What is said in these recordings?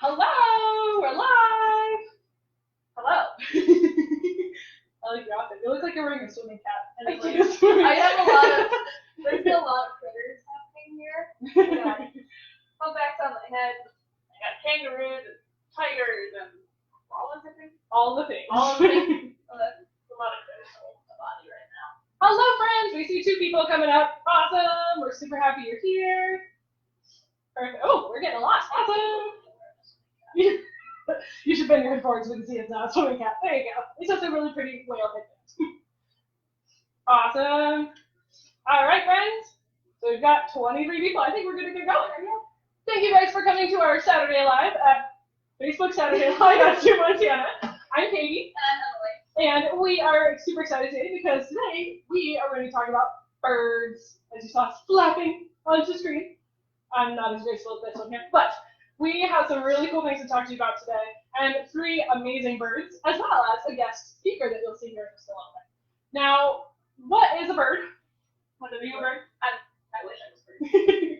Hello, we're live. Hello. I like your outfit. You look like you're wearing a swimming cap. I have a lot of, there's a lot of critters happening here. Yeah. Humpbacks on my head. I got kangaroos and tigers and all the things. All the things. All of the things. Oh, that's a lot of critters on my body right now. Hello, friends. We see 2 people coming up. Awesome. We're super happy you're here. Perfect. Oh, we're getting a lot. Awesome. You should bend your head forward so we can see it's not a swimming cap. There you go. It's just a really pretty whale head. Awesome. All right, friends. So we've got 23 people. I think we're going to get going. Thank you guys for coming to our Saturday Live at Facebook Saturday Live at ZooMontana. I'm Katie. And I'm Emily. And we are super excited today because today we are going to talk about birds, as you saw flapping onto the screen. I'm not as graceful as this one here, but we have some really cool things to talk to you about today, and 3 amazing birds, as well as a guest speaker that you'll see here in just a little bit. Now, what is a bird? What are you a bird? I wish I was a bird.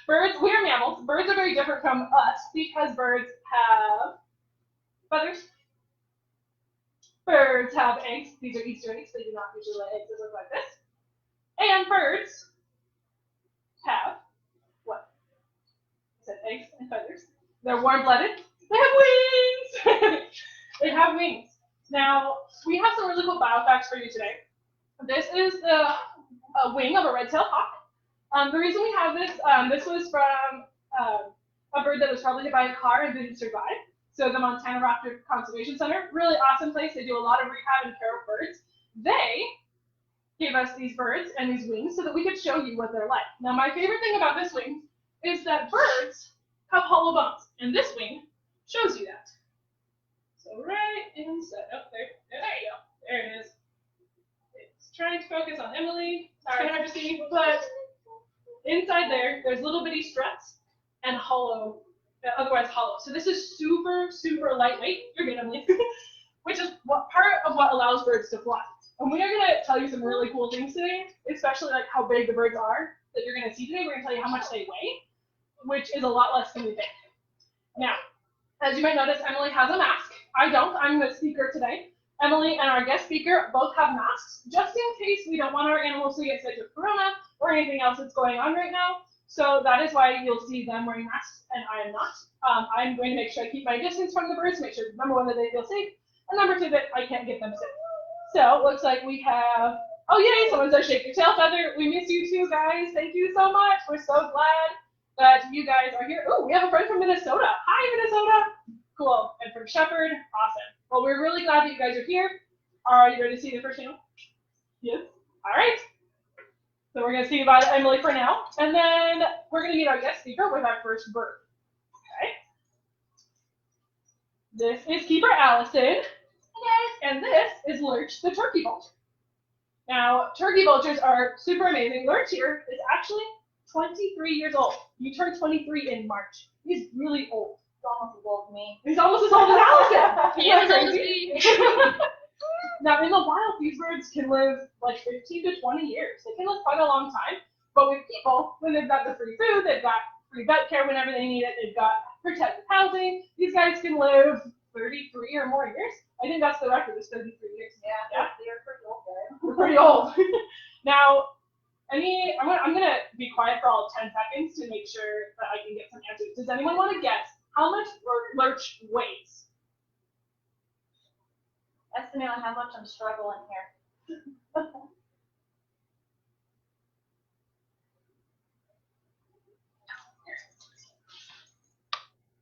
Birds, we are mammals. Birds are very different from us because birds have feathers. Birds have eggs. These are Easter eggs. They do not usually lay eggs that look like this. And birds have what? I said eggs and feathers. They're warm-blooded. They have wings. They have wings. Now, we have some really cool bio facts for you today. This is the wing of a red-tailed hawk. The reason we have this, this was from a bird that was probably hit by a car and didn't survive. So the Montana Raptor Conservation Center, really awesome place. They do a lot of rehab and care of birds. They gave us these birds and these wings so that we could show you what they're like. Now, my favorite thing about this wing is that birds have hollow bones, and this wing shows you that. So right inside, oh, there you go. There it is. It's trying to focus on Emily. It's kind of hard to see, but inside there's little bitty struts and hollow. Otherwise hollow. So this is super, super lightweight. You're good, Emily. Which is part of what allows birds to fly. And we are going to tell you some really cool things today, especially like how big the birds are that you're going to see today. We're going to tell you how much they weigh, which is a lot less than we think. Now, as you might notice, Emily has a mask. I don't. I'm the speaker today. Emily and our guest speaker both have masks, just in case we don't want our animals to get sick with corona or anything else that's going on right now. So that is why you'll see them wearing masks, and I am not. I'm going to make sure I keep my distance from the birds, make sure, number 1, that they feel safe, and number 2, that I can't get them sick. So it looks like we have, oh yay, someone says shake your tail feather. We miss you too, guys. Thank you so much. We're so glad that you guys are here. Oh, we have a friend from Minnesota. Hi, Minnesota. Cool. And from Shepherd. Awesome. Well, we're really glad that you guys are here. Are you ready to see the first channel? Yes. All right. So we're going to see about Emily for now, and then we're going to meet our guest speaker with our first bird. Okay. This is Keeper Allison. Hey guys. And this is Lurch, the turkey vulture. Now, turkey vultures are super amazing. Lurch here is actually 23 years old. You turned 23 in March. He's really old. He's almost as old as me. He's almost as old as Allison. He is as old as me. Now, in the wild, these birds can live like 15 to 20 years. They can live quite a long time. But with people, when they've got the free food, they've got free vet care whenever they need it, they've got protected housing, these guys can live 33 or more years. I think that's the record, is 33 years. Yeah, they're pretty old, guys. We're pretty old. Now, I'm going to be quiet for all 10 seconds to make sure that I can get some answers. Does anyone want to guess how much Lurch weighs? Estimate on how much I'm struggling here.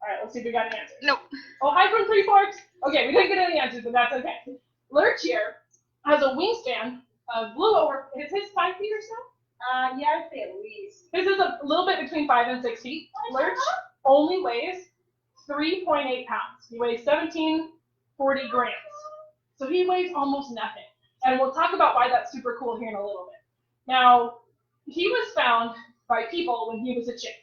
All right, let's see if we got any answers. Nope. Oh, hi from Three Forks. Okay, we didn't get any answers, but that's okay. Lurch here has a wingspan of a little over, is his 5 feet or so? Yeah, I'd say at least. His is a little bit between 5 and 6 feet. Lurch only weighs 3.8 pounds. He weighs 1740 grams. So he weighs almost nothing. And we'll talk about why that's super cool here in a little bit. Now, he was found by people when he was a chick.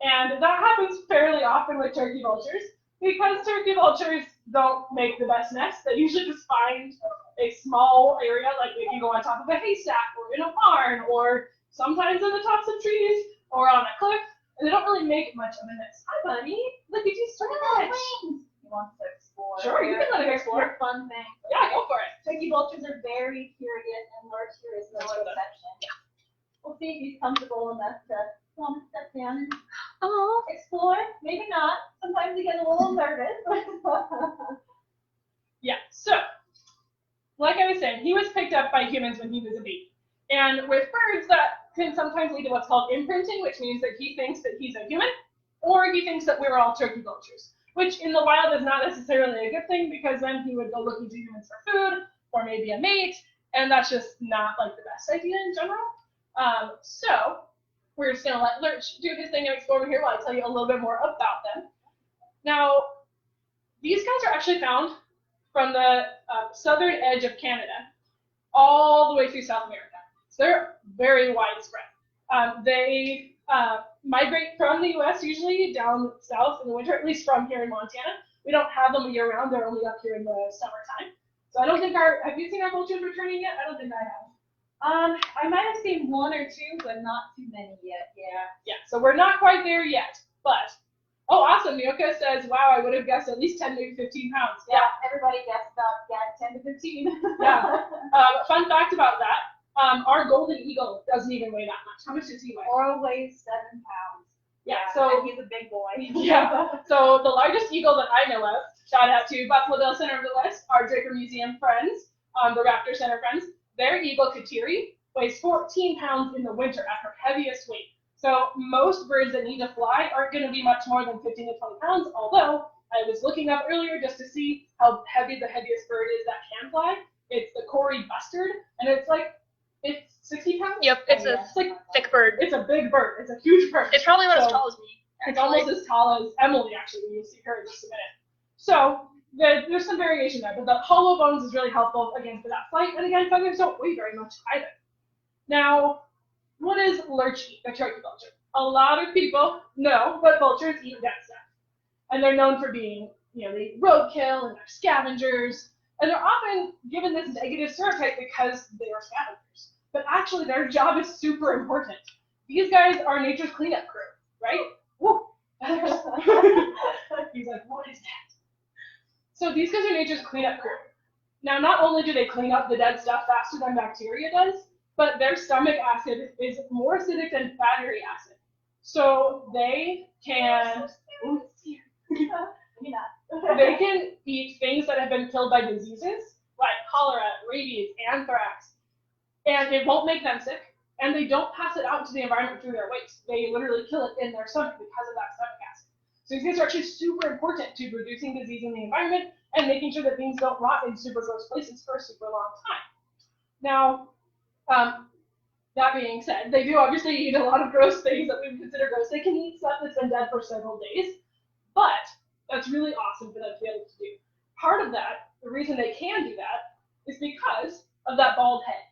And that happens fairly often with turkey vultures because turkey vultures don't make the best nests. They usually just find a small area, like they can go on top of a haystack or in a barn or sometimes in the tops of trees or on a cliff and they don't really make much of a nest. Hi, buddy. Look at you stretch. He wants to explore. Sure, you can let him explore. Fun thing. Yeah, go for it. Turkey vultures are very curious, and Lurch here is no exception. Yeah. We'll see if he's comfortable enough to step down and Oh. explore. Maybe not. Sometimes they get a little nervous. Yeah, so, like I was saying, he was picked up by humans when he was a baby. And with birds, that can sometimes lead to what's called imprinting, which means that he thinks that he's a human, or he thinks that we're all turkey vultures, which in the wild is not necessarily a good thing, because then he would go looking to humans for food, or maybe a mate, and that's just not like the best idea in general. So, we're just gonna let Lurch do his thing and explore over here while I tell you a little bit more about them. Now, these guys are actually found from the southern edge of Canada all the way through South America. So they're very widespread. They migrate from the U.S. usually down south in the winter, at least from here in Montana. We don't have them year round. They're only up here in the summertime. So I don't think have you seen our vultures returning yet? I don't think I have. I might have seen one or two, but not too many yet. Yeah, so we're not quite there yet, but oh, awesome. Mioka says, wow, I would have guessed at least 10, maybe 15 pounds. Yeah, everybody guessed about 10 to 15. Yeah. Fun fact about that, our golden eagle doesn't even weigh that much. How much does he weigh? Oral weighs 7 pounds. Yeah, so and he's a big boy. Yeah. So the largest eagle that I know of, shout out to Buffalo Bill Center of the West, our Draper Museum friends, the Raptor Center friends, their eagle Kateri weighs 14 pounds in the winter at her heaviest weight. So most birds that need to fly aren't going to be much more than 15 to 20 pounds, although I was looking up earlier just to see how heavy the heaviest bird is that can fly. It's the Cory bustard, and it's 60 pounds? Yep, it's a thick bird. It's a big bird. It's a huge bird. It's probably about as tall as me. It's almost as tall as Emily, actually, when you see her in just a minute. So there's some variation there, but the hollow bones is really helpful, again, for that flight, and again, feathers don't weigh very much either. Now, what does Lurch eat, the turkey vulture? A lot of people know that vultures eat dead stuff. And they're known for being, they eat roadkill and they're scavengers. And they're often given this negative stereotype because they are scavengers. But actually, their job is super important. These guys are nature's cleanup crew, right? Woo! He's like, what is that? So these guys are nature's cleanup crew. Now, not only do they clean up the dead stuff faster than bacteria does, but their stomach acid is more acidic than fatty acid. So they can, they can eat things that have been killed by diseases, like cholera, rabies, anthrax, and it won't make them sick, and they don't pass it out to the environment through their waste. They literally kill it in their stomach because of that stomach acid. So these things are actually super important to reducing disease in the environment and making sure that things don't rot in super gross places for a super long time. Now, that being said, they do obviously eat a lot of gross things that we would consider gross. They can eat stuff that's been dead for several days, but that's really awesome for them to be able to do. Part of that, the reason they can do that, is because of that bald head.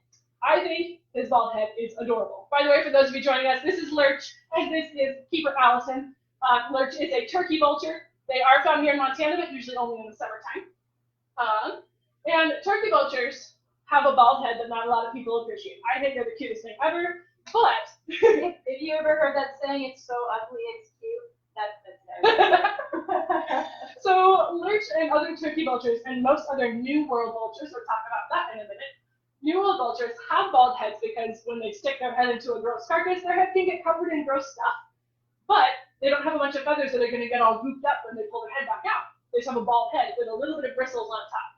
I think his bald head is adorable. By the way, for those of you joining us, this is Lurch, and this is Keeper Allison. Lurch is a turkey vulture. They are found here in Montana, but usually only in the summertime. And turkey vultures have a bald head that not a lot of people appreciate. I think they're the cutest thing ever, but if you ever heard that saying, it's so ugly, it's cute, that's So Lurch and other turkey vultures and most other New World vultures, we'll talk about that in a minute. New World vultures have bald heads because when they stick their head into a gross carcass, their head can get covered in gross stuff. But they don't have a bunch of feathers that are going to get all gooped up when they pull their head back out. They just have a bald head with a little bit of bristles on top.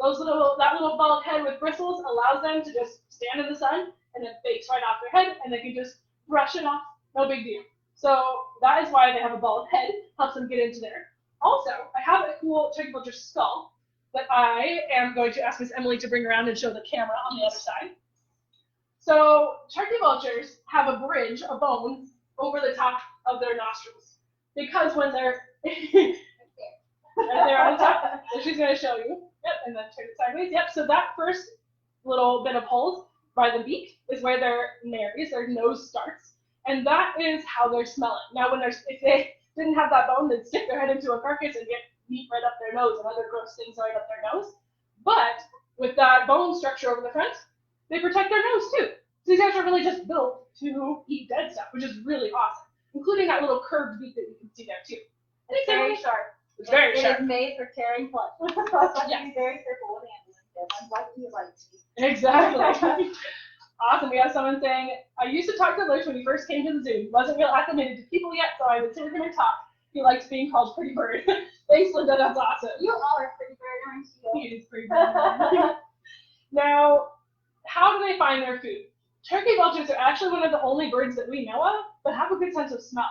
That little bald head with bristles allows them to just stand in the sun and it bakes right off their head and they can just brush it off. No big deal. So that is why they have a bald head, helps them get into there. Also, I have a cool turkey vulture skull that I am going to ask Miss Emily to bring around and show the camera on the other side. So turkey vultures have a bridge, a bone, over the top of their nostrils. Because when they're right there on the top, so she's going to show you. Yep, and then turn it sideways. Yep, so that first little bit of holes by the beak is where their nares, their nose starts. And that is how they're smelling. Now, if they didn't have that bone, they'd stick their head into a carcass and get meat right up their nose and other gross things right up their nose. But with that bone structure over the front, they protect their nose too. So these guys are really just built to eat dead stuff, which is really awesome. including that little curved beak that you can see there too. It's very sharp. It's very It sharp. is made for tearing flesh. So Yes. be very careful with handling it. I'm lucky you like teeth. Exactly. Awesome. We have someone saying, I used to talk to Lish when he first came to the zoo. He wasn't real acclimated to people yet, so I would sit with him and talk. He likes being called Pretty Bird. Thanks, Linda. That's awesome. You all are pretty bird, aren't you? He is Pretty Bird. Now, how do they find their food? Turkey vultures are actually one of the only birds that we know of that have a good sense of smell.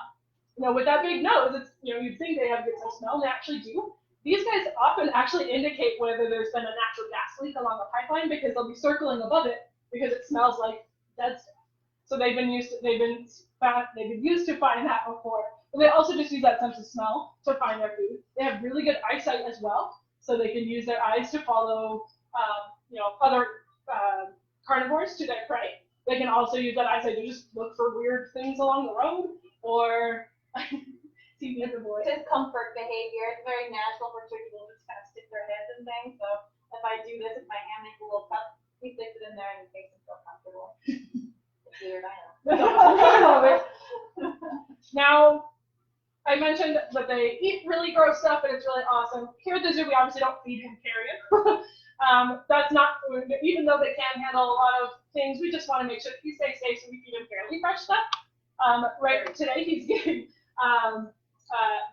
You know, with that big nose, it's, you know, you'd think they have a good sense of smell, and they actually do. These guys often actually indicate whether there's been a natural gas leak along the pipeline because they'll be circling above it because it smells like dead stuff. So they've been used to find that before. But they also just use that sense of smell to find their food. They have really good eyesight as well, so they can use their eyes to follow, other carnivores to their prey. They can also use that eyesight to just look for weird things along the road, or see the other boy. It's comfort behavior. It's very natural for turkey vultures to kind of stick their heads in things. So if I do this, if my hand makes a little cut, he sticks it in there and it makes him feel comfortable. It's weird, I know. I love it. Now, I mentioned that they eat really gross stuff, and it's really awesome. Here at the zoo, we obviously don't feed him carrion. That's not food. Even though they can handle a lot of things, we just want to make sure that he stays safe, so we feed him fairly fresh stuff. Right today, he's getting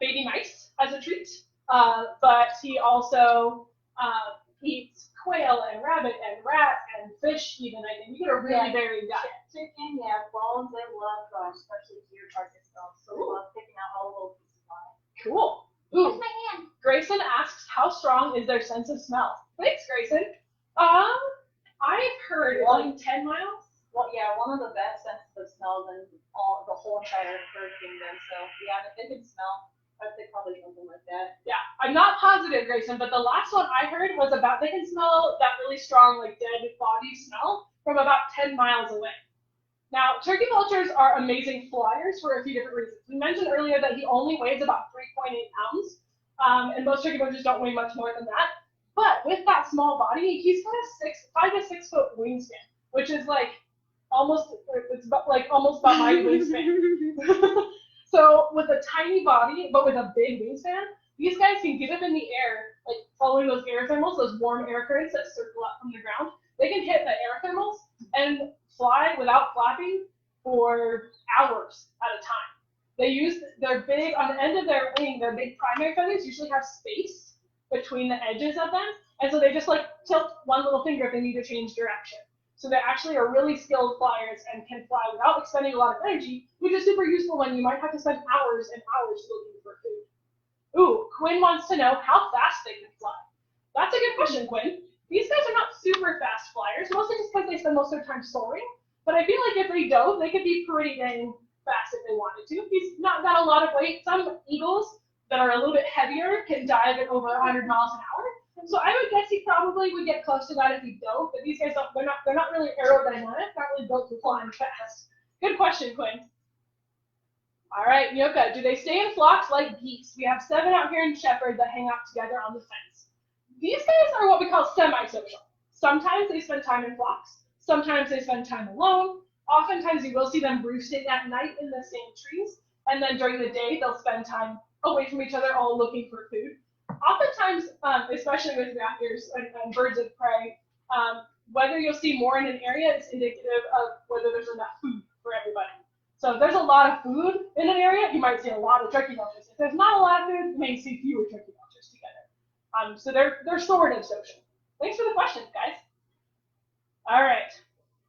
baby mice as a treat, but he also eats quail and rabbit and rat and fish even. I think you get a really varied diet. Chicken, bones, they love, especially deer carcass bones. So we love picking out all the little pieces on it. Cool. Here's my hand. Grayson asks, how strong is their sense of smell? Thanks, Grayson. I've heard like 10 miles. Well, yeah, one of the best senses of smell in the whole entire bird kingdom. So yeah, if they can smell, I'd say probably something like that. Yeah, I'm not positive, Grayson, but the last one I heard was about they can smell that really strong, like dead body smell from about 10 miles away. Now, turkey vultures are amazing flyers for a few different reasons. We mentioned earlier that he only weighs about 3.8 pounds, and most turkey vultures don't weigh much more than that. But with that small body, he's got a 5 to 6 foot wingspan, which is like almost about my wingspan. So with a tiny body, but with a big wingspan, these guys can get up in the air, like following those air thermals, those warm air currents that circle up from the ground. They can hit the air thermals and fly without flapping for hours at a time. They're big, on the end of their wing, their big primary feathers usually have space between the edges of them, and so they just like tilt one little finger if they need to change direction. So they actually are really skilled flyers and can fly without expending a lot of energy, which is super useful when you might have to spend hours and hours looking for food. Ooh, Quinn wants to know how fast they can fly. That's a good question, Quinn. These guys are not super fast flyers, mostly just because they spend most of their time soaring. But I feel like if they dove, they could be pretty dang fast if they wanted to. He's not got a lot of weight. Some eagles that are a little bit heavier can dive at over 100 miles an hour. So I would guess he probably would get close to that if he dove, but these guys they're not really aerodynamic, not really built for flying fast. Good question, Quinn. All right, Nyoka, do they stay in flocks like geese? We have 7 out here in Shepherd that hang out together on the fence. These guys are what we call semi-social. Sometimes they spend time in flocks. Sometimes they spend time alone. Oftentimes you will see them roosting at night in the same trees, and then during the day they'll spend time away from each other, all looking for food. Oftentimes, especially with raptors and birds of prey, whether you'll see more in an area is indicative of whether there's enough food for everybody. So if there's a lot of food in an area, you might see a lot of turkey vultures. If there's not a lot of food, you may see fewer turkey vultures together. So they're sort of social. Thanks for the questions, guys. All right.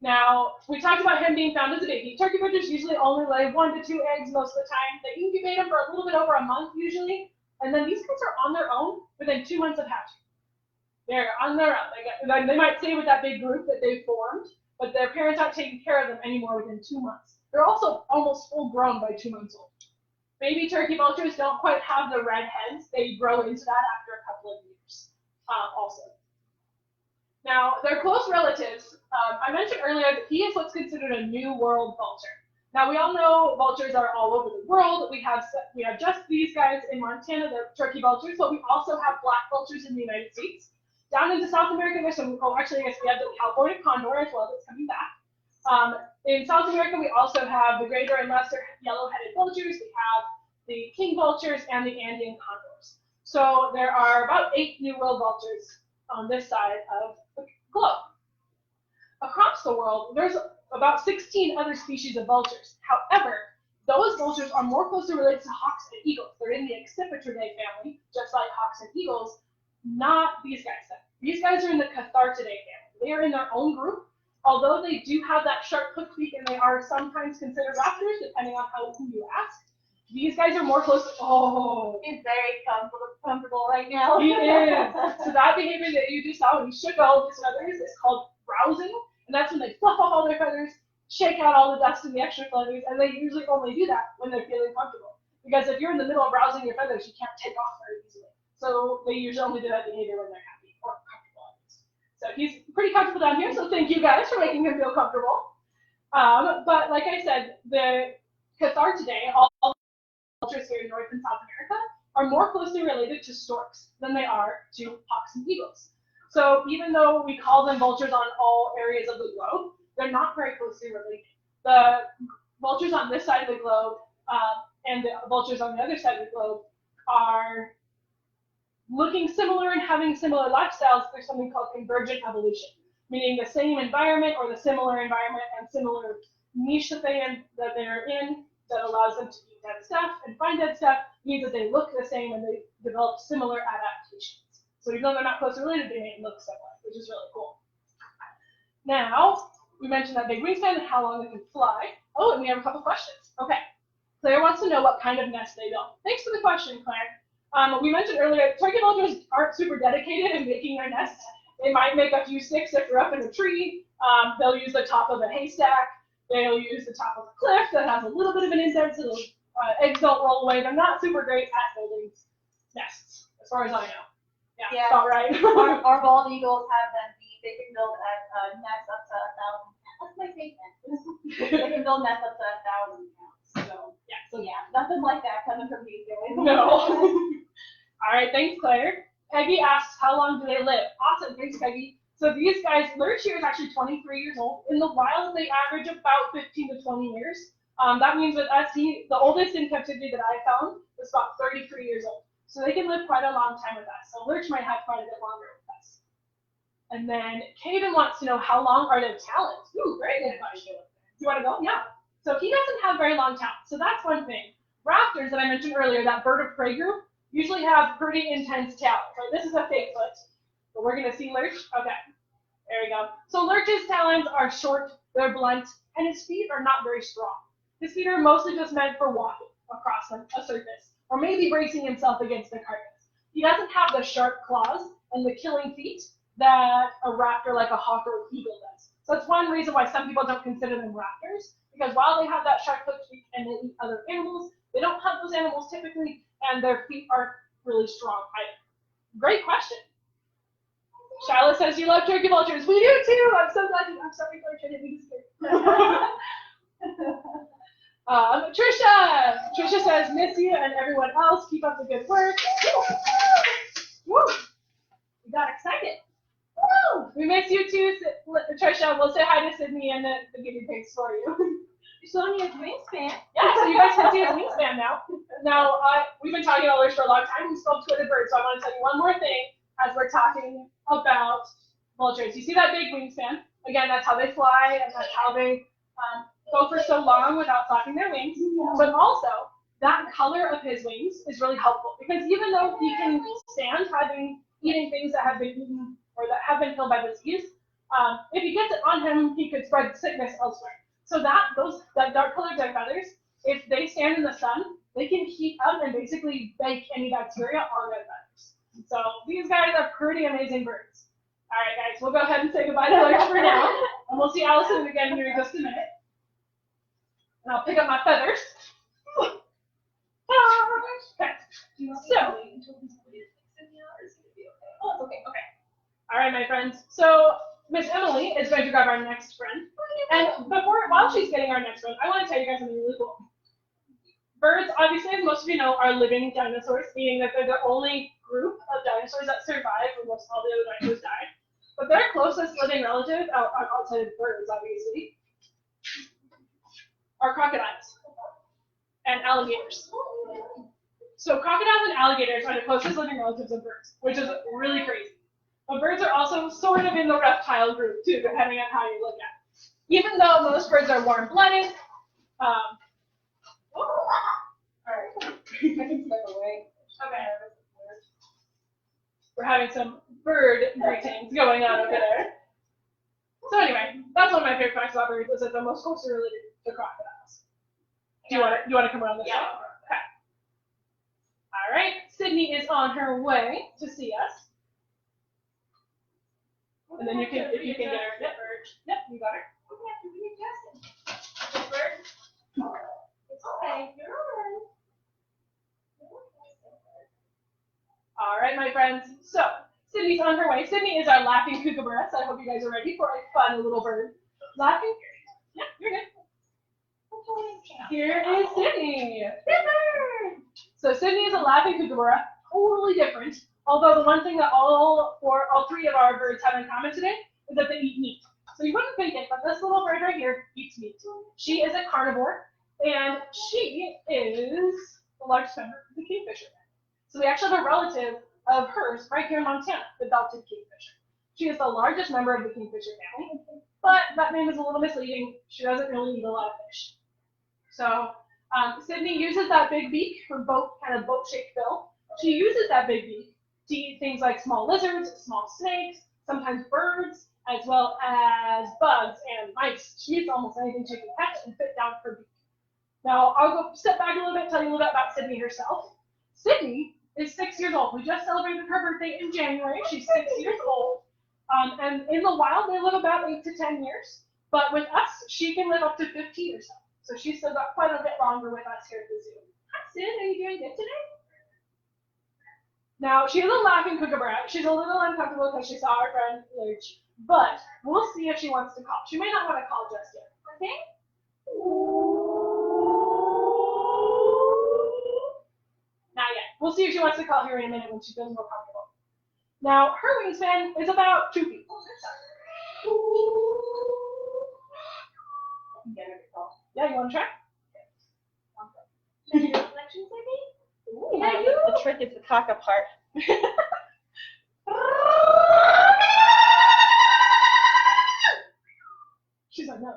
Now, we talked about him being found as a baby. Turkey vultures usually only lay 1 to 2 eggs most of the time. They incubate them for a little bit over a month usually. And then these guys are on their own within 2 months of hatching. They're on their own. They might stay with that big group that they've formed, but their parents aren't taking care of them anymore within 2 months. They're also almost full grown by 2 months old. Baby turkey vultures don't quite have the red heads. They grow into that after a couple of years also. Now, their close relatives, I mentioned earlier that he is what's considered a New World vulture. Now, we all know vultures are all over the world. We have just these guys in Montana, they're turkey vultures, but we also have black vultures in the United States. Down into South America, there's some, actually, I guess we have the California condor as well that's coming back. In South America, we also have the greater and lesser yellow-headed vultures. We have the king vultures and the Andean condors. So there are about 8 New World vultures on this side of the globe. Across the world, there's about 16 other species of vultures. However, those vultures are more closely related to hawks and eagles. They're in the Accipitridae family, just like hawks and eagles, not these guys. These guys are in the Cathartidae family. They are in their own group, although they do have that sharp hook beak and they are sometimes considered raptors, depending on who you ask. These guys are more close. Oh, He's very comfortable right now. he is. So that behavior that you just saw when he shook all of his feathers is called browsing, and that's when they fluff off all their feathers, shake out all the dust and the extra feathers, and they usually only do that when they're feeling comfortable. Because if you're in the middle of browsing your feathers, you can't take off very easily. So they usually only do that behavior when they're happy or comfortable. So he's pretty comfortable down here, so thank you guys for making him feel comfortable. But like I said, the Cathartidae, all vultures here in North and South America, are more closely related to storks than they are to hawks and eagles. So even though we call them vultures on all areas of the globe, they're not very closely related. The vultures on this side of the globe and the vultures on the other side of the globe are looking similar and having similar lifestyles. There's something called convergent evolution, meaning the same environment or the similar environment and similar niche that they're in that allows them to eat dead stuff and find dead stuff means that they look the same and they develop similar adaptations. So even though they're not closely related, they may look similar, which is really cool. Now, we mentioned that big wingspan and how long they can fly. Oh, and we have a couple questions. Okay. Claire wants to know what kind of nest they build. Thanks for the question, Claire. We mentioned earlier, turkey vultures aren't super dedicated in making their nests. They might make a few sticks if they're up in a tree. They'll use the top of a haystack. They'll use the top of a cliff that has a little bit of an indent so the eggs don't roll away. They're not super great at building nests, as far as I know. Yeah. All right. our bald eagles have them beat. They can build a nest up to 1,000. That's my statement. They can build nests up to 1,000 pounds. So yeah, nothing like that coming from these guys. No. All right, thanks, Claire. Peggy asks, how long do they live? Awesome, thanks, Peggy. So these guys, Lurch here is actually 23 years old. In the wild, they average about 15 to 20 years. That means with us, the oldest in captivity that I found was about 33 years old. So they can live quite a long time with us. So Lurch might have quite a bit longer with us. And then Caden wants to know, how long are their talons? Ooh, very good question. You want to go? Yeah. So he doesn't have very long talons. So that's one thing. Raptors that I mentioned earlier, that bird of prey group, usually have pretty intense talons. Right? This is a fake foot, but we're going to see Lurch. Okay, there we go. So Lurch's talons are short, they're blunt, and his feet are not very strong. His feet are mostly just meant for walking across a surface, or maybe bracing himself against the carcass. He doesn't have the sharp claws and the killing feet that a raptor like a hawk or an eagle does. So that's one reason why some people don't consider them raptors, because while they have that sharp hooked feet and they eat other animals, they don't hunt those animals typically, and their feet aren't really strong either. Great question. Shyla says you love turkey vultures. We do too. I'm so glad you. I'm sorry for trying to be Trisha says miss you and everyone else. Keep up the good work. Woo. We got excited. Woo. We miss you too, Trisha. We'll say hi to Sydney and the guinea pigs for you. You're showing me his wingspan. Yeah, so you guys can see his wingspan now. Now, we've been talking about this for a long time. We spoke to a bird, so I want to tell you one more thing as we're talking about vultures. You see that big wingspan? Again, that's how they fly, and that's how they go for so long without flapping their wings. But also, that color of his wings is really helpful, because even though he can stand eating things that have been eaten or that have been killed by disease, if he gets it on him, he could spread sickness elsewhere. So that dark color of their feathers, if they stand in the sun, they can heat up and basically bake any bacteria on their feathers. So these guys are pretty amazing birds. All right, guys, we'll go ahead and say goodbye to Lurch for now, and we'll see Allison again here in just a minute. And I'll pick up my feathers. Okay. So, oh, okay. All right, my friends. So Miss Emily is going to grab our next friend. And while she's getting our next friend, I want to tell you guys something really cool. Birds, obviously, as most of you know, are living dinosaurs, meaning that they're the only group of dinosaurs that survive when most all the other dinosaurs died. But their closest living relative, outside of birds, obviously, are crocodiles and alligators. So crocodiles and alligators are the closest living relatives of birds, which is really crazy. But birds are also sort of in the reptile group too, depending on how you look at it. Even though most birds are warm-blooded, Alright. I can step away. okay. We're having some bird greetings going on over there. So anyway, that's one of my favorite facts about birds is that they're most closely related to crocodiles. Do you want to come around this side? Okay. All right, Sydney is on her way to see us. And then you can, if you can get her. Yep, yep, you got her. We have to readjust it. Bird? It's okay. You're alright. All right, my friends. So Sydney's on her way. Sydney is our laughing kookaburra. So I hope you guys are ready for a fun little bird. Laughing. Yeah, you're good. Here is Sydney. Bird. So Sydney is a laughing kookaburra. Totally different. Although the one thing that all three of our birds have in common today is that they eat meat. So you wouldn't think it, but this little bird right here eats meat. She is a carnivore, and she is the largest member of the kingfisher family. So we actually have a relative of hers right here in Montana, the belted kingfisher. She is the largest member of the kingfisher family, but that name is a little misleading. She doesn't really eat a lot of fish. So Sydney uses that big beak, her kind of boat-shaped bill. She uses that big beak to eat things like small lizards, small snakes, sometimes birds, as well as bugs and mice. She eats almost anything she can catch and fit down her beak. Now, I'll go step back a little bit, tell you a little bit about Sydney herself. Sydney is 6 years old. We just celebrated her birthday in January. She's 6 years old. And in the wild, they live about 8 to 10 years. But with us, she can live up to 15 or so. So she's still got quite a bit longer with us here at the zoo. Hi, Sid. Are you doing good today? Now, she is a laughing kookaburra. She's a little uncomfortable because she saw her friend Lurch. But we'll see if she wants to call. She may not want to call just yet. Okay? Not yet. We'll see if she wants to call here in a minute when she feels more comfortable. Now, her wingspan is about 2 feet. Yeah, you want to try? Any reflections, maybe? Yeah, the trick is the cock up part. She's like, no.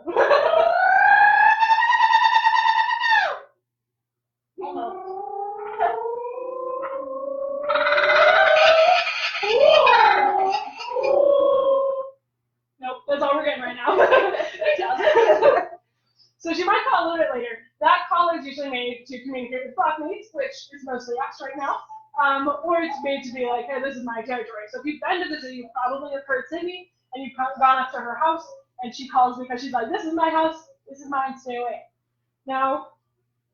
Nope, that's all we're getting right now. So she might call a little bit later. That call is usually made to communicate with flockmates, which is mostly us right now. Or it's made to be like, hey, this is my territory. So if you've been to the zoo, you probably have heard Sydney, and you've gone up to her house, and she calls because she's like, this is my house, this is mine, stay away. Now,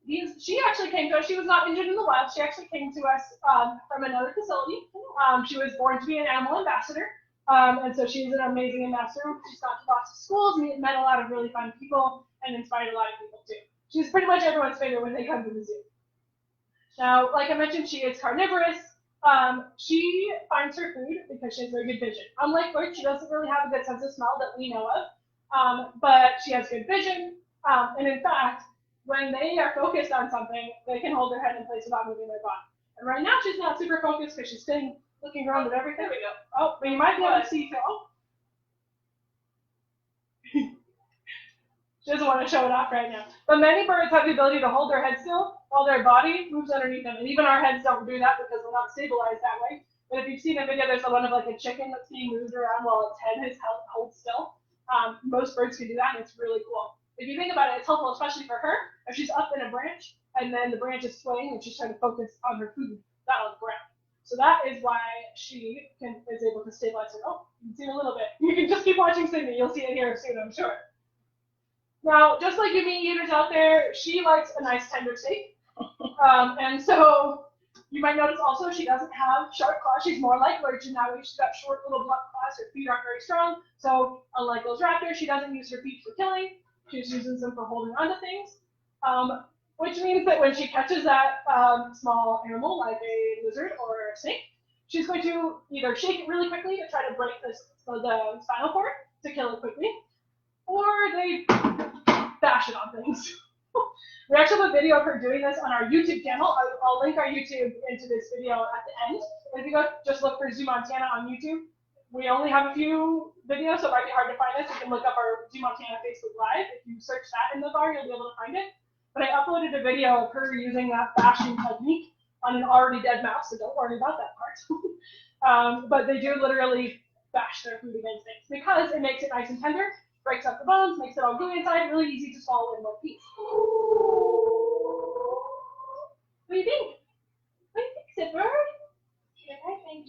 she actually came to us. She was not injured in the wild. She actually came to us from another facility. She was born to be an animal ambassador. And so she's an amazing ambassador. She's gone to lots of schools, met a lot of really fun people, and inspired a lot of people too. She's pretty much everyone's favorite when they come to the zoo. Now, like I mentioned, she is carnivorous. She finds her food because she has very good vision. Unlike Lurch, she doesn't really have a good sense of smell that we know of, but she has good vision. And in fact, when they are focused on something, they can hold their head in place without moving their body. And right now, she's not super focused because she's staying looking around at everything. There we go. Oh, but you might be able to see Phil. She doesn't want to show it off right now. But many birds have the ability to hold their head still while their body moves underneath them. And even our heads don't do that because we're not stabilized that way. But if you've seen a video, there's one of like a chicken that's being moved around while its head is held still. Most birds can do that, and it's really cool. If you think about it, it's helpful, especially for her, if she's up in a branch, and then the branch is swaying, and she's trying to focus on her food, not on the ground. So that is why she is able to stabilize her. Oh, you can see it a little bit. You can just keep watching Sydney. You'll see it here soon, I'm sure. Now, just like you meat eaters out there, she likes a nice tender steak. And so you might notice also she doesn't have sharp claws. She's more like Lurch in that way. She's got short little blunt claws. Her feet aren't very strong. So unlike those raptors, she doesn't use her feet for killing. She's using them for holding onto things. Which means that when she catches that small animal, like a lizard or a snake, she's going to either shake it really quickly to try to break the spinal cord to kill it quickly, or they bash it on things. We actually have a video of her doing this on our YouTube channel. I'll link our YouTube into this video at the end. If you go just look for ZooMontana on YouTube, we only have a few videos, so it might be hard to find us. You can look up our ZooMontana Facebook Live. If you search that in the bar, you'll be able to find it. But I uploaded a video of her using that bashing technique on an already dead mouse, so don't worry about that part. But they do literally bash their food against things because it makes it nice and tender, breaks up the bones, makes it all gooey inside, really easy to swallow in one piece. What do you think? What do you think, Zipper?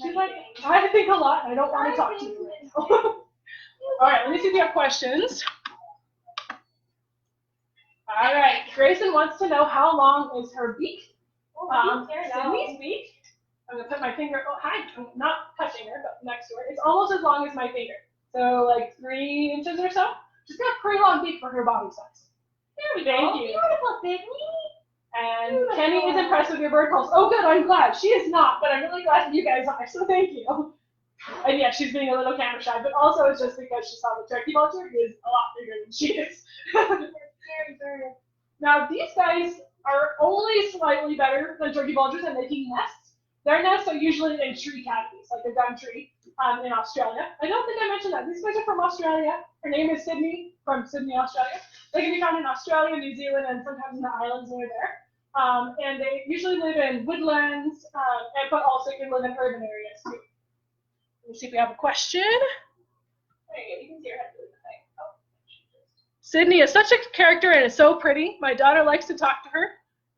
She's like, I think a lot, and I don't want to talk to you right now. All right, let me see if you have questions. All right, Grayson wants to know how long is her beak? Sydney's beak. I'm gonna put my finger. Oh, hi! I'm not touching her, but next to her. It's almost as long as my finger, so like 3 inches or so. She's got a pretty long beak for her body size. There we Thank go. you. Beautiful, Sydney. And Kenny is impressed with your bird calls. Oh, good. I'm glad. She is not, but I'm really glad you guys are. So thank you. And yeah, she's being a little camera shy, but also it's just because she saw the turkey vulture is a lot bigger than she is. Now these guys are only slightly better than turkey vultures at making nests. Their nests are usually in tree cavities, like a gum tree in Australia. I don't think I mentioned that. These guys are from Australia. Her name is Sydney, from Sydney, Australia. They can be found in Australia, New Zealand, and sometimes in the islands near there. And they usually live in woodlands, but also can live in urban areas too. Let's see if we have a question. There you go. You can see her head through the thing. Oh. Sydney is such a character and is so pretty. My daughter likes to talk to her.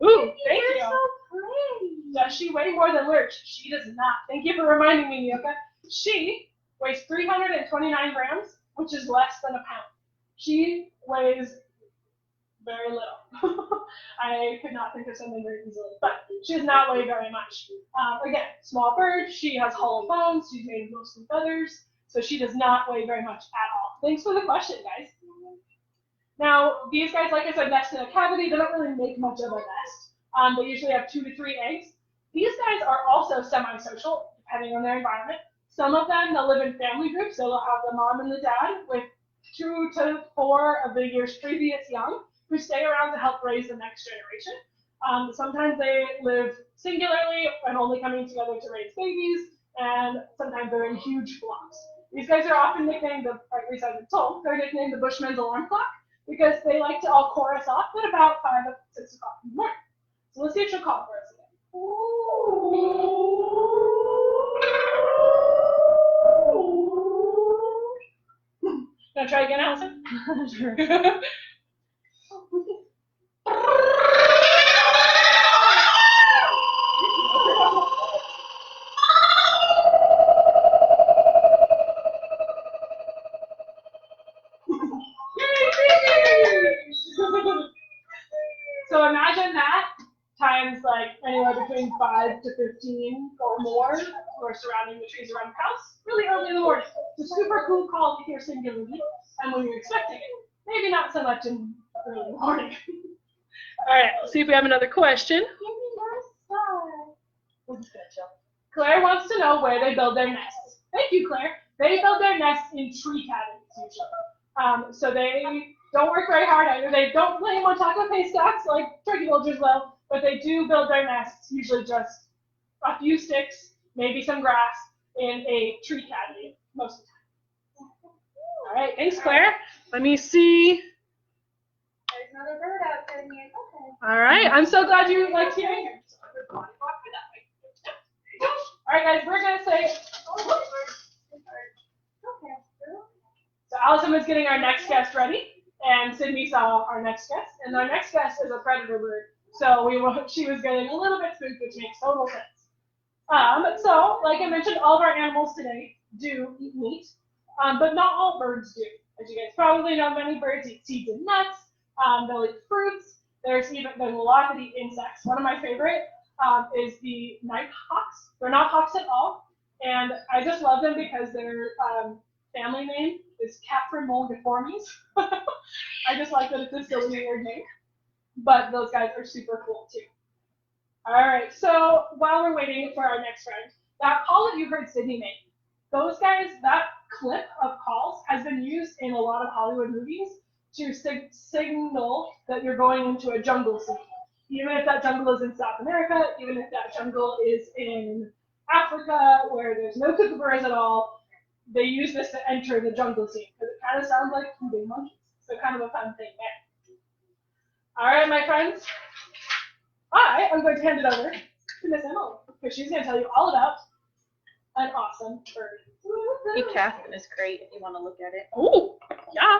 Ooh, thank you. You're so pretty. Does she weigh more than Lurch? She does not. Thank you for reminding me, Yoka. She weighs 329 grams, which is less than a pound. She weighs very little. I could not think of something very easily, but she does not weigh very much. Again, small bird. She has hollow bones. She's made mostly feathers, so she does not weigh very much at all. Thanks for the question, guys. Now, these guys, like I said, nest in a cavity. They don't really make much of a nest. They usually have 2 to 3 eggs. These guys are also semi-social, depending on their environment. Some of them, they'll live in family groups, so they'll have the mom and the dad with 2 to 4 of the year's previous young who stay around to help raise the next generation. Sometimes they live singularly and only coming together to raise babies, and sometimes they're in huge flocks. These guys are often nicknamed, or at least I've been told, they're nicknamed the Bushman's alarm clock because they like to all chorus off at about 5 or 6 o'clock in the morning. So let's see if she'll call for us again. Gonna try again, Allison? Sure. So imagine that times like anywhere between 5 to 15 or more who are surrounding the trees around the house really early in the morning. It's a super cool call to hear singularly, and when you're expecting it. Maybe not so much in early in the morning. All right, let's see if we have another question. Claire wants to know where they build their nests. Thank you, Claire. They build their nests in tree cavities usually. So they don't work very hard either. They don't lay them on top of haystacks like turkey vultures will, but they do build their nests, usually just a few sticks, maybe some grass, in a tree cavity most of the time. All right, thanks, Claire. Let me see. There's another bird out there. Okay. All right, I'm so glad you liked hearing her. All right, guys, we're gonna say. So Allison was getting our next guest ready, and Sydney saw our next guest, and our next guest is a predator bird. So she was getting a little bit spooked, which makes total sense. So, like I mentioned, all of our animals today do eat meat, but not all birds do. As you guys probably know, many birds eat seeds and nuts. They'll eat fruits. There's a lot that eat insects. One of my favorite is the night hawks. They're not hawks at all, and I just love them because their family name is Caprimulgiformes. I just like that it's a silly weird name, but those guys are super cool too. All right, so while we're waiting for our next friend, that call that you heard Sydney make, those guys, that clip of calls has been used in a lot of Hollywood movies to signal that you're going into a jungle scene. Even if that jungle is in South America, even if that jungle is in Africa where there's no kookaburras at all, they use this to enter the jungle scene because it kind of sounds like hooting monkeys. So kind of a fun thing there. All right, my friends, I am going to hand it over to Miss Emily because she's going to tell you all about an awesome bird. Hey, Catherine is great if you want to look at it. Oh, yeah.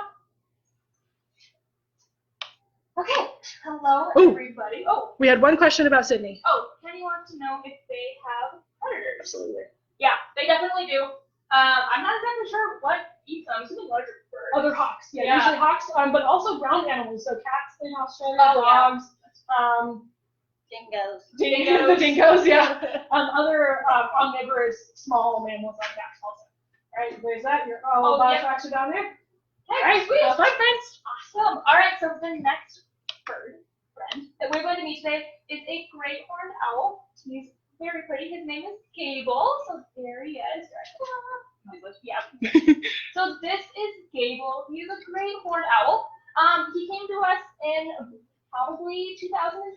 Okay, hello Ooh. everybody. Oh, We had one question about Sydney. Kenny wants to know if they have predators. Absolutely. Yeah, they definitely do. I'm not exactly sure what eats them. I'm assuming larger birds. Other hawks, yeah, Yeah. usually hawks, but also ground animals, so cats in Australia, Oh, yeah. dogs, Dingoes. the dingoes, yeah. Other omnivorous small mammals like cats also. All right, there's that. Your tracks are down there. Okay, All right, sweet. that's my friends. Awesome. All right, so the next bird friend that we're going to meet today is a great horned owl. He's very pretty. His name is Gable. So there he is. Yeah. So this is Gable. He's a great horned owl. He came to us in probably 2007,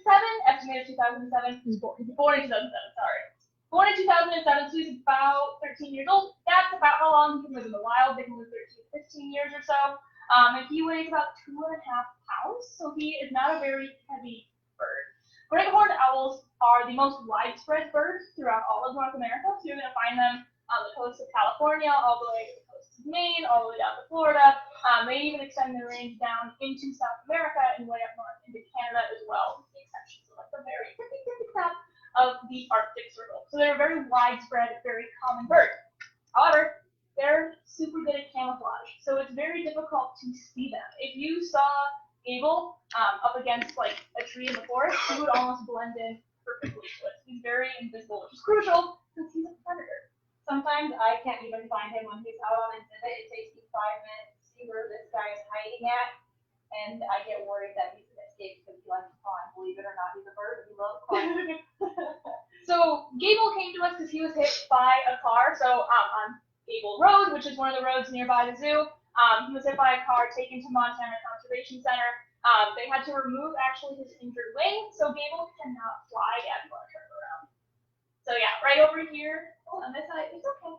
estimated 2007. He's born. Born in 2007, sorry. Born in 2007, so he's about 13 years old. That's about how long he can live in the wild. They can live 13 to 15 years or so. And he weighs about 2.5 pounds, so he is not a very heavy bird. Great horned owls are the most widespread birds throughout all of North America. So you're going to find them on the coast of California, all the way to the coast of Maine, all the way down to Florida. They even extend their range down into South America and way up north into Canada as well, with the exception of like the very tippy top of the Arctic Circle. So they're a very widespread, very common bird. However, they're super good at camouflage, so it's very difficult to see them. If you saw Gable up against like a tree in the forest, he would almost blend in perfectly to it. He's very invisible, which is crucial since he's a predator. Sometimes I can't even find him when he's out on exhibit. It takes me 5 minutes to see where this guy is hiding at, and I get worried that he's gonna escape because he likes to climb. Believe it or not, he's a bird. He loves climbing. So Gable came to us because he was hit by a car. So on Gable Road, which is one of the roads nearby the zoo, he was hit by a car, taken to Montana Conservation Center. They had to remove actually his injured wing, so Gable cannot fly yet. I'm gonna turn it around. So yeah, right over here. Oh, on this side, it's okay.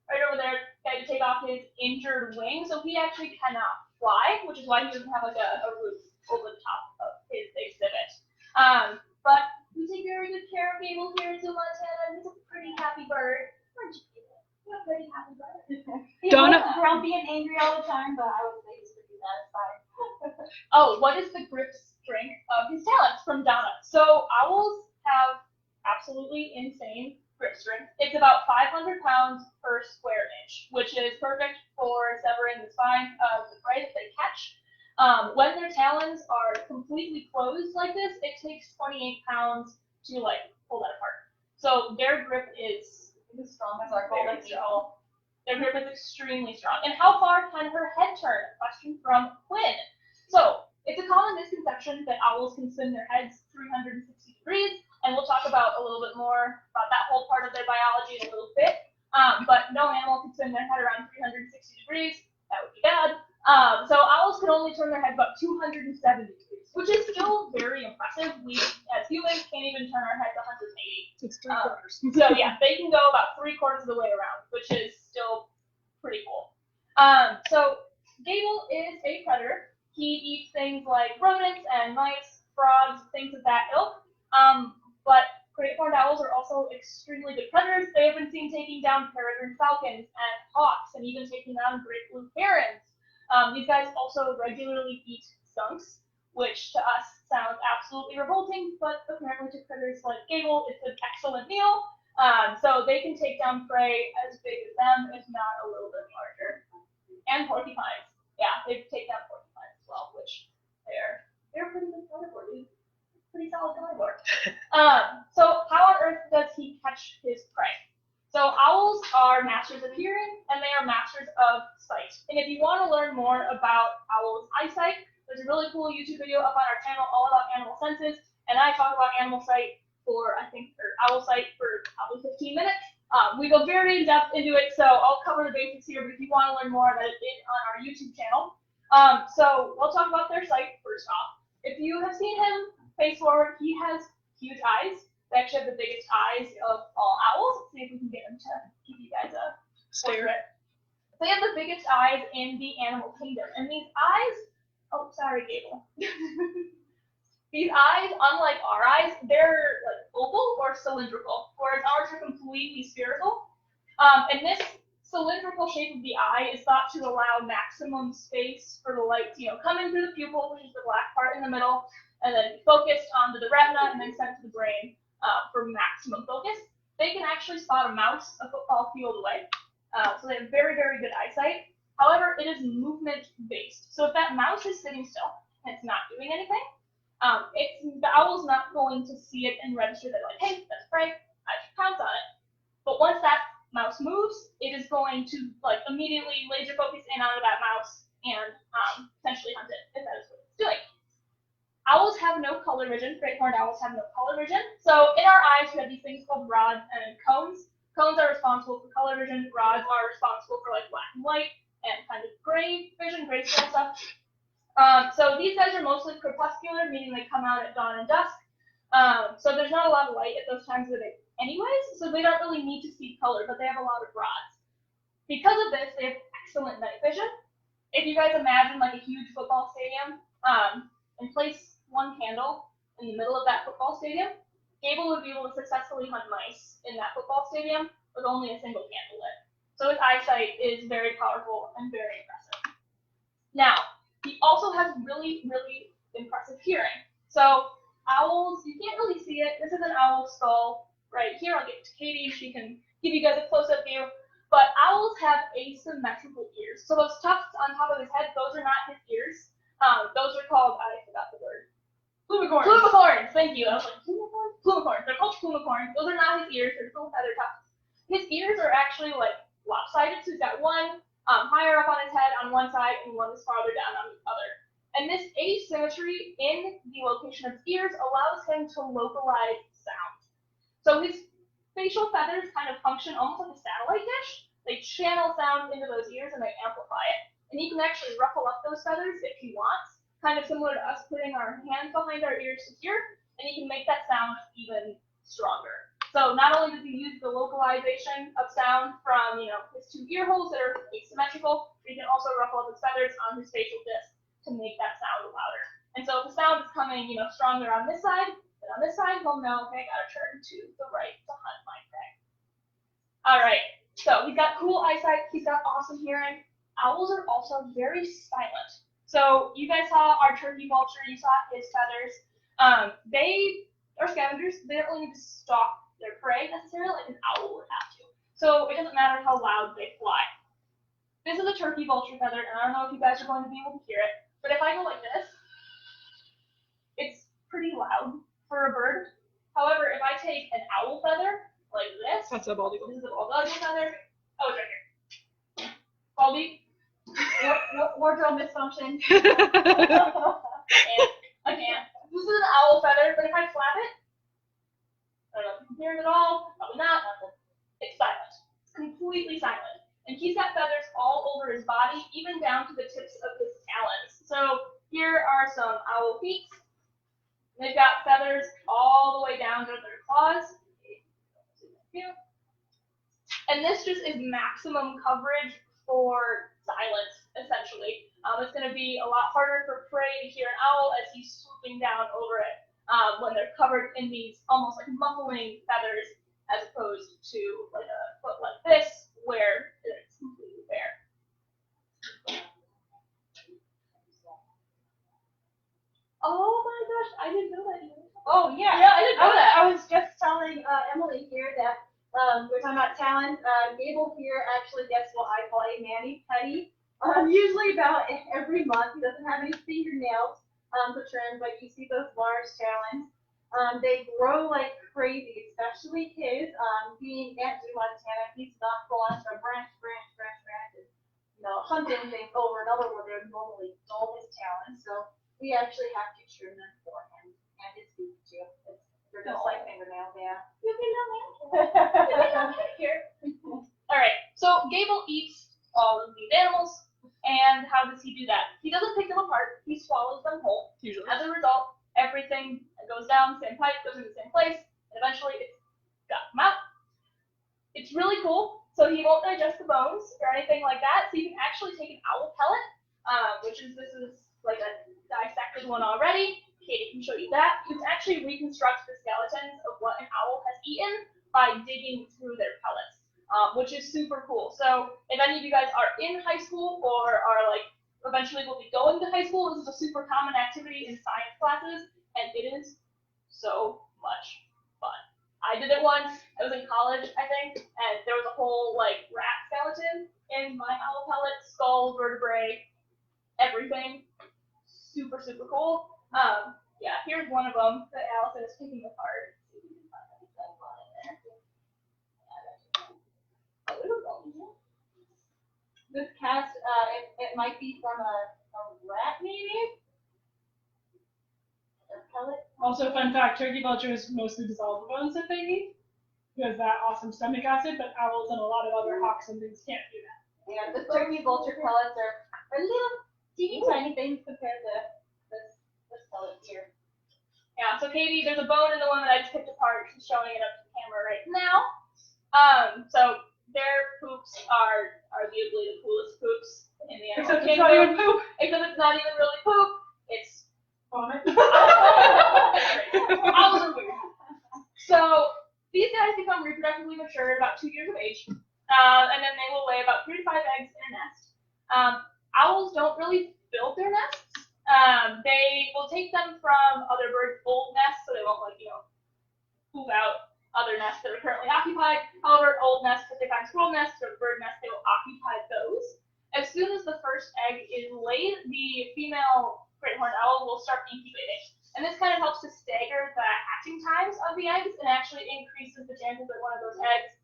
Right over there, they had to take off his injured wing, so he actually cannot fly, which is why he doesn't have like a roof over the top of his exhibit. But we take very good care of Gable here at ZooMontana. He's a pretty happy bird. Aren't you, Gable? You're a pretty happy bird. He's Donna- grumpy and angry all the time, but I would say he's pretty satisfied. Oh, what is the grip strength of his talents from Donna? So owls have absolutely insane grip strength. It's about 500 pounds per square inch, which is perfect for severing the spine of the prey that they catch. When their talons are completely closed like this, it takes 28 pounds to like pull that apart. So their grip is He's as strong as our golden very eagle. strong. Their grip is extremely strong. And how far can her head turn? A question from Quinn. So it's a common misconception that owls can spin their heads 360 degrees, and we'll talk about a little bit more about that whole part of their biology in a little bit. But no animal can spin their head around 360 degrees. That would be bad. So owls can only turn their head about 270 degrees, which is still very impressive. We, as humans, can't even turn our heads 180. It's 3/4. So yeah, they can go about 3/4 of the way around, which is still pretty cool. So Gable is a predator. He eats things like rodents and mice, frogs, things of that ilk. But great horned owls are also extremely good predators. They have been seen taking down peregrine falcons and hawks, and even taking on great blue herons. These guys also regularly eat skunks, which to us sounds absolutely revolting, but apparently to critters like Gable, it's an excellent meal. So they can take down prey as big as them, if not a little bit larger. And porcupines. Yeah, they take down porcupines as well, which they're pretty good carnivore, dude. Pretty solid carnivore. So how on earth does he catch his prey? So owls are masters of hearing, and they are masters of sight. And if you want to learn more about owls' eyesight, there's a really cool YouTube video up on our channel all about animal senses, and I talk about animal sight for, owl sight for probably 15 minutes. We go very in-depth into it, so I'll cover the basics here, but if you want to learn more about it, it's on our YouTube channel. So we'll talk about their sight first off. If you have seen him face forward, he has huge eyes. They actually have the biggest eyes of all owls. Let's see if we can get him to give you guys a portrait. They have the biggest eyes in the animal kingdom, and these eyes. Oh, sorry, Gable. These eyes, unlike our eyes, they're like oval or cylindrical, whereas ours are completely spherical. And this cylindrical shape of the eye is thought to allow maximum space for the light to, come in through the pupil, which is the black part in the middle, and then be focused onto the retina and then sent to the brain for maximum focus. They can actually spot a mouse a football field away, so they have very, very good eyesight. However, it is movement-based. So if that mouse is sitting still and it's not doing anything, the owl's not going to see it and register that, like, hey, that's prey, I should pounce on it. But once that mouse moves, it is going to, like, immediately laser focus in onto that mouse and potentially hunt it, if that is what it's doing. Owls have no color vision. Great horned owls have no color vision. So in our eyes, we have these things called rods and cones. Cones are responsible for color vision. Rods are responsible for, like, black and white and kind of gray vision, gray scale stuff. So these guys are mostly crepuscular, meaning they come out at dawn and dusk. So there's not a lot of light at those times of the day anyways, so they don't really need to see color, but they have a lot of rods. Because of this, they have excellent night vision. If you guys imagine like a huge football stadium, and place one candle in the middle of that football stadium, Gable would be able to successfully hunt mice in that football stadium with only a single candle lit. So his eyesight is very powerful and very impressive. Now, he also has really, really impressive hearing. So owls, you can't really see it. This is an owl skull right here. I'll get to Katie. She can give you guys a close-up view. But owls have asymmetrical ears. So those tufts on top of his head, those are not his ears. Those are called, I forgot the word. Plumicorns. Plumicorns, thank you. I was like, plumicorns? Plumicorns. They're called plumicorns. Those are not his ears. They're little feather tufts. His ears are actually like lopsided. So he's got one higher up on his head on one side and one is farther down on the other. And this asymmetry in the location of his ears allows him to localize sound. So his facial feathers kind of function almost like a satellite dish. They channel sound into those ears and they amplify it. And he can actually ruffle up those feathers if he wants, kind of similar to us putting our hands behind our ears to hear, and he can make that sound even stronger. So not only does he use the localization of sound from, his two ear holes that are asymmetrical, but he can also ruffle up his feathers on his facial disc to make that sound louder. And so if the sound is coming, stronger on this side than on this side, he'll know, okay, I gotta turn to the right to hunt my prey. All right, so he's got cool eyesight, he's got awesome hearing. Owls are also very silent. So you guys saw our turkey vulture, you saw his feathers. They are scavengers, they don't really need to stalk their prey necessarily like an owl would have to. So it doesn't matter how loud they fly. This is a turkey vulture feather, and I don't know if you guys are going to be able to hear it, but if I go like this, it's pretty loud for a bird. However, if I take an owl feather like this, That's a bald eagle. this is a bald eagle feather. Oh, it's right here. Bald eagle. Wardrobe dysfunction. I can't. This is an owl feather, but if I flap it, I don't know if you can hear it at all, probably not. It's silent. It's completely silent. And he's got feathers all over his body, even down to the tips of his talons. So here are some owl feet. They've got feathers all the way down to their claws. And this just is maximum coverage for silence, essentially. It's going to be a lot harder for prey to hear an owl as he's swooping down over it when they're covered in these almost like muffling feathers, as opposed to like a foot like this, where it's completely bare. Oh my gosh, I didn't know that either. Oh yeah, I didn't know that. I was just telling Emily here that we're talking about talent. Gable here actually gets what I call a mani-pedi. Usually about every month. He doesn't have any fingernails to trim, but you see those large talons. They grow like crazy, especially his. Being at ZooMontana, he's not going from branch, hunting things over and over where they would normally dull his talons. So we actually have to trim them for him and his feet too. They're just like fingernails, yeah. You can know here. All right, so Gable eats all of these animals. And how does he do that? He doesn't pick them apart. He swallows them whole. Usually. As a result, everything goes down the same pipe, goes in the same place, and eventually it's got them out. It's really cool. So he won't digest the bones or anything like that. So you can actually take an owl pellet, this is like a dissected one already. Katie can show you that. You can actually reconstruct the skeletons of what an owl has eaten by digging through their pellets, which is super cool. So if any of you guys are in high school or are like eventually will be going to high school, this is a super common activity in science classes, and it is so much fun. I did it once. I was in college, I think, and there was a whole like rat skeleton in my owl pellet, skull, vertebrae, everything. Super, super cool. Yeah, here's one of them that Allison is picking apart. This cast, it might be from a rat, maybe? A pellet? Also, fun fact, turkey vultures mostly dissolve the bones that they eat because that awesome stomach acid, but owls and a lot of other hawks and things can't do that. Yeah, the turkey vulture pellets are little teeny tiny things compared to this pellet here. Yeah, so Katie, there's a bone in the one that I just picked apart. She's showing it up to the camera right now. So their poops are arguably the coolest poops in the animal Except it's not even kingdom. poop. Except it's not even really poop. It's Vomit. owls are weird. So these guys become reproductively mature at about 2 years of age, and then they will lay about 3 to 5 eggs in a nest. Owls don't really build their nests. They will take them from other birds' old nests, so they won't poop out other nests that are currently occupied. However, old nests, if they find squirrel nests or bird nests, they will occupy those. As soon as the first egg is laid, the female great horned owl will start incubating. And this kind of helps to stagger the hatching times of the eggs and actually increases the chances that one of those eggs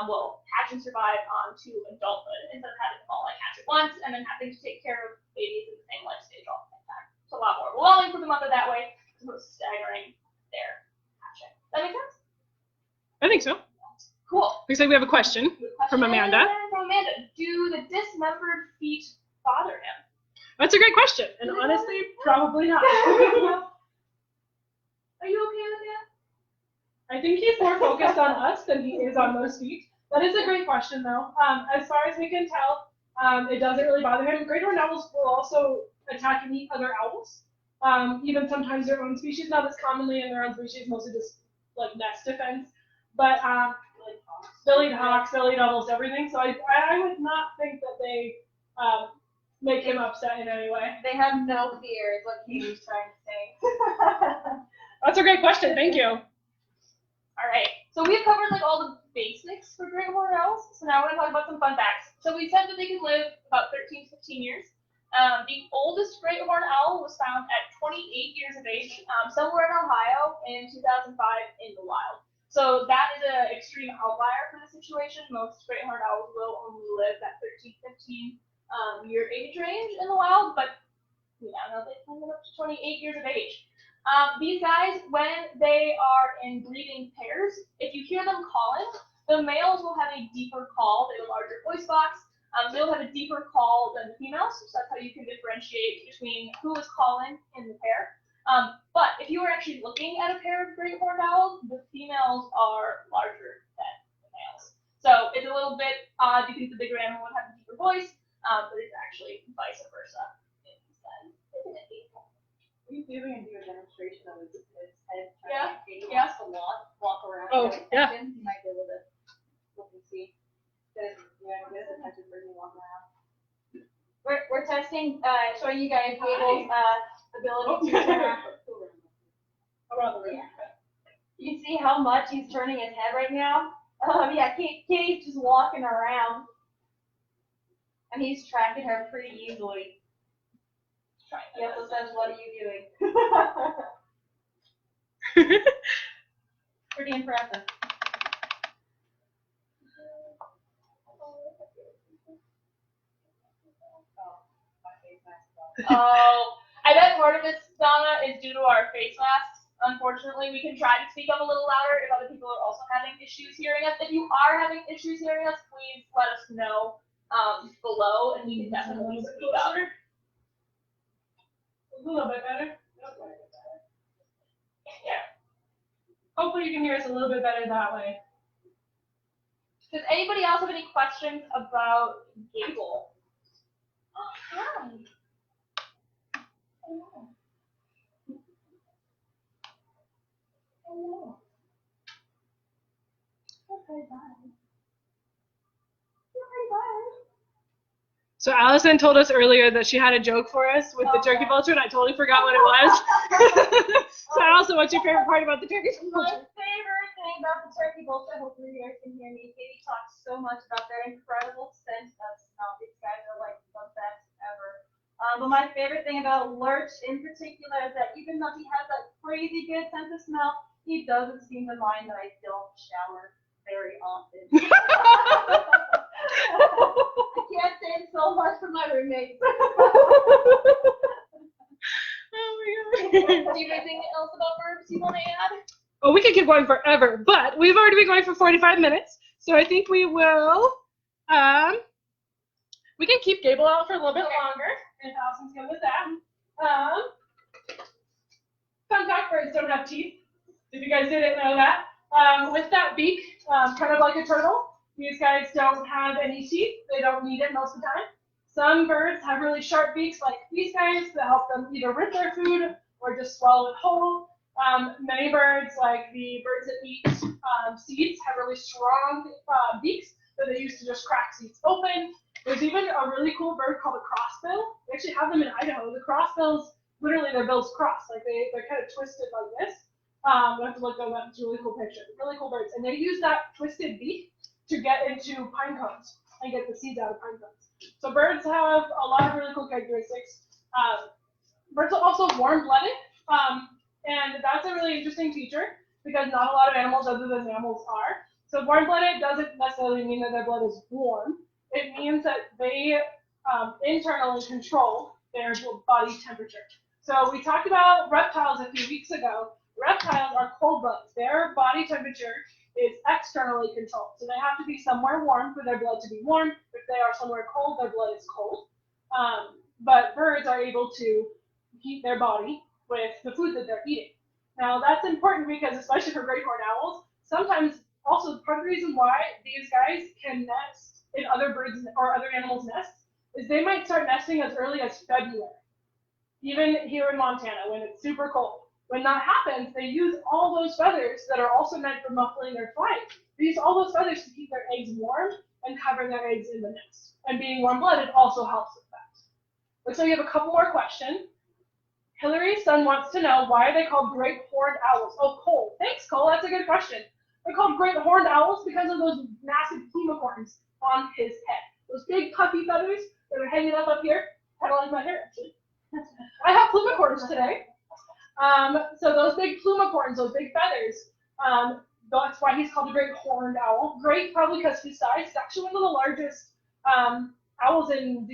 will hatch and survive on to adulthood instead of having them all hatch at once and then having to take care of babies in the same life stage all the time. It's a lot more overwhelming for the mother that way, as opposed to staggering their hatching. That make sense? I think so. Cool. Looks like we have a question from Amanda. From Amanda. Do the dismembered feet bother him? That's a great question, and honestly, probably not. Are you okay with that? I think he's more focused on us than he is on those feet. That is a great question, though. As far as we can tell, it doesn't really bother him. Great horned owls will also attack and eat other owls, even sometimes their own species. Not as commonly in their own species, mostly just like nest defense. But they'll eat hawks, they'll eat almost everything. So I would not think that they make him upset in any way. They have no fear, is what Katie's trying to say. That's a great question. Thank you. All right. So we've covered like all the basics for great horned owls. So now we're going to talk about some fun facts. So we said that they can live about 13 to 15 years. The oldest great horned owl was found at 28 years of age, somewhere in Ohio in 2005 in the wild. So that is an extreme outlier for the situation. Most great horned owls will only live that 13, 15 year age range in the wild, but we now know they can live up to 28 years of age. These guys, when they are in breeding pairs, if you hear them calling, the males will have a deeper call. They have a larger voice box. They'll have a deeper call than the females, so that's how you can differentiate between who is calling in the pair. But if you are actually looking at a pair of great horned owls, the females are larger than the males. So it's a little bit odd. You think the bigger animal would have a deeper voice, but it's actually vice versa. We do and do a demonstration of his head. Yeah. He wants to walk around. Oh, yeah. You might be able to look and see. Because, yeah, this is actually pretty walk around. We're testing, showing you guys Gabriel's ability to turn. Around the room. You see how much he's turning his head right now? Yeah, Kitty's just walking around. And he's tracking her pretty easily. He also says, "What are you doing?" Pretty impressive. Oh, I bet part of this, Donna, is due to our face masks. Unfortunately, we can try to speak up a little louder if other people are also having issues hearing us. If you are having issues hearing us, please let us know. below, and we can definitely speak up. A little bit better. Yeah. Hopefully you can hear us a little bit better that way. Does anybody else have any questions about Gable? Oh, hi. Hello. Hello. Okay, bye. Okay, bye. So Allison told us earlier that she had a joke for us with the turkey vulture, and I totally forgot what it was. So Allison, what's your favorite part about the turkey My vulture? favorite thing about the turkey vulture, hopefully you guys can hear me, Katie talks so much about their incredible sense of smell. These guys are like the best ever. But my favorite thing about Lurch in particular is that even though he has that crazy good sense of smell, he doesn't seem to mind that I don't shower very often. I can't say so much for my roommates. Oh my god. Do you have anything else about verbs you want to add? Oh, we could keep going forever, but we've already been going for 45 minutes, so I think we will, we can keep Gable out for a little bit longer, if Allison's good with that. Fun fact, birds don't have teeth, if you guys didn't know that. With that beak, kind of like a turtle, these guys don't have any teeth. They don't need it most of the time. Some birds have really sharp beaks like these guys that help them either rip their food or just swallow it whole. Many birds, like the birds that eat seeds, have really strong beaks that they use to just crack seeds open. There's even a really cool bird called a crossbill. We actually have them in Idaho. The crossbills, literally their bills cross, like they're kind of twisted like this. You have to look them up. It's a really cool picture. Really cool birds. And they use that twisted beak to get into pine cones and get the seeds out of pine cones. So birds have a lot of really cool characteristics. Birds are also warm-blooded, and that's a really interesting feature because not a lot of animals other than mammals are. So warm-blooded doesn't necessarily mean that their blood is warm. It means that they internally control their body temperature. So we talked about reptiles a few weeks ago. Reptiles are cold-blooded. Their body temperature is externally controlled. So they have to be somewhere warm for their blood to be warm. If they are somewhere cold, their blood is cold. But birds are able to heat their body with the food that they're eating. Now that's important because, especially for great horned owls, sometimes also part of the reason why these guys can nest in other birds or other animals' nests is they might start nesting as early as February, even here in Montana when it's super cold. When that happens, they use all those feathers that are also meant for muffling their flight. They use all those feathers to keep their eggs warm and cover their eggs in the nest. And being warm-blooded also helps with that. Looks like we have a couple more questions. Hillary's son wants to know, why are they called great horned owls? Oh, Cole. Thanks, Cole. That's a good question. They're called great horned owls because of those massive plumicorns on his head. Those big puffy feathers that are hanging up here, kind of like my hair, actually. I have plumicorns today. So those big plumicorns, those big feathers, that's why he's called a great horned owl. Great, probably because his size. He's actually one of the largest owls in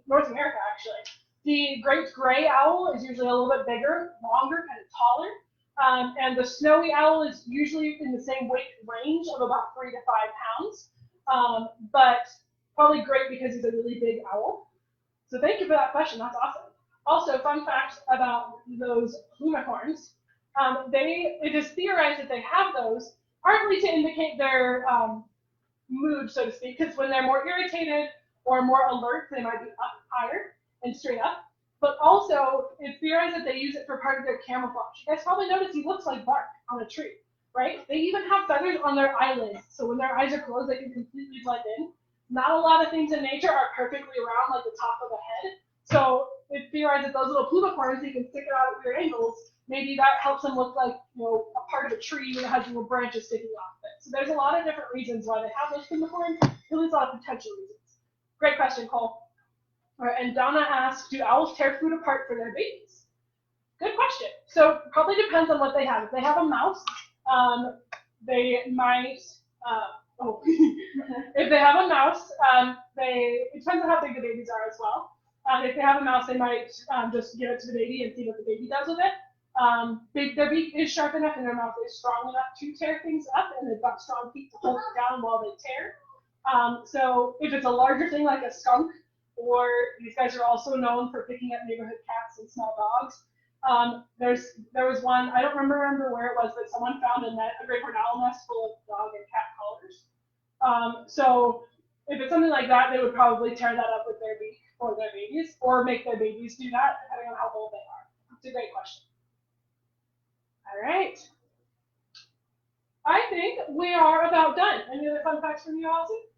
North America, actually. The great gray owl is usually a little bit bigger, longer, kind of taller. And the snowy owl is usually in the same weight range of about 3 to 5 pounds. But probably great because he's a really big owl. So thank you for that question. That's awesome. Also, fun fact about those plumicorns, it is theorized that they have those partly to indicate their mood, so to speak, because when they're more irritated or more alert, they might be up higher and straight up. But also, it's theorized that they use it for part of their camouflage. You guys probably noticed he looks like bark on a tree, right? They even have feathers on their eyelids, so when their eyes are closed, they can completely blend in. Not a lot of things in nature are perfectly round like the top of a head. So it's theorized that those little plumicorns, you can stick it out at weird angles. Maybe that helps them look like, a part of a tree that has little branches sticking off it. So there's a lot of different reasons why they have those plumicorns. Really a lot of potential reasons. Great question, Cole. All right, and Donna asked, do owls tear food apart for their babies? Good question. So probably depends on what they have. If they have a mouse, they might, if they have a mouse, it depends on how big the babies are as well. If they have a mouse, they might just give it to the baby and see what the baby does with it. Their beak is sharp enough and their mouth is strong enough to tear things up, and they've got strong feet to hold it down while they tear. So if it's a larger thing like a skunk, or these guys are also known for picking up neighborhood cats and small dogs. There was one, I don't remember where it was, but someone found a great horned owl nest full of dog and cat collars. So if it's something like that, they would probably tear that up with their beak for their babies, or make their babies do that, depending on how old they are. It's a great question. All right. I think we are about done. Any other fun facts from you, Ozzy?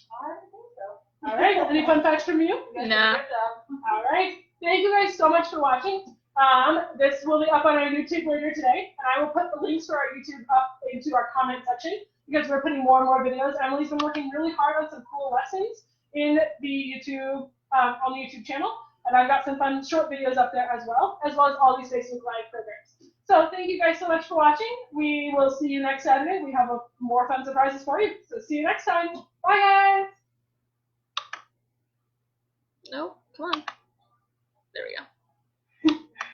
I think so. All right. Any fun facts from you? Nah. All right. Thank you guys so much for watching. This will be up on our YouTube later today, and I will put the links for our YouTube up into our comment section because we're putting more and more videos. Emily's been working really hard on some cool lessons in the YouTube on the YouTube channel, and I've got some fun short videos up there as well as all these Facebook Live programs. So thank you guys so much for watching. We will see you next Saturday. We have more fun surprises for you. So see you next time. Bye, guys. No, come on. There we go.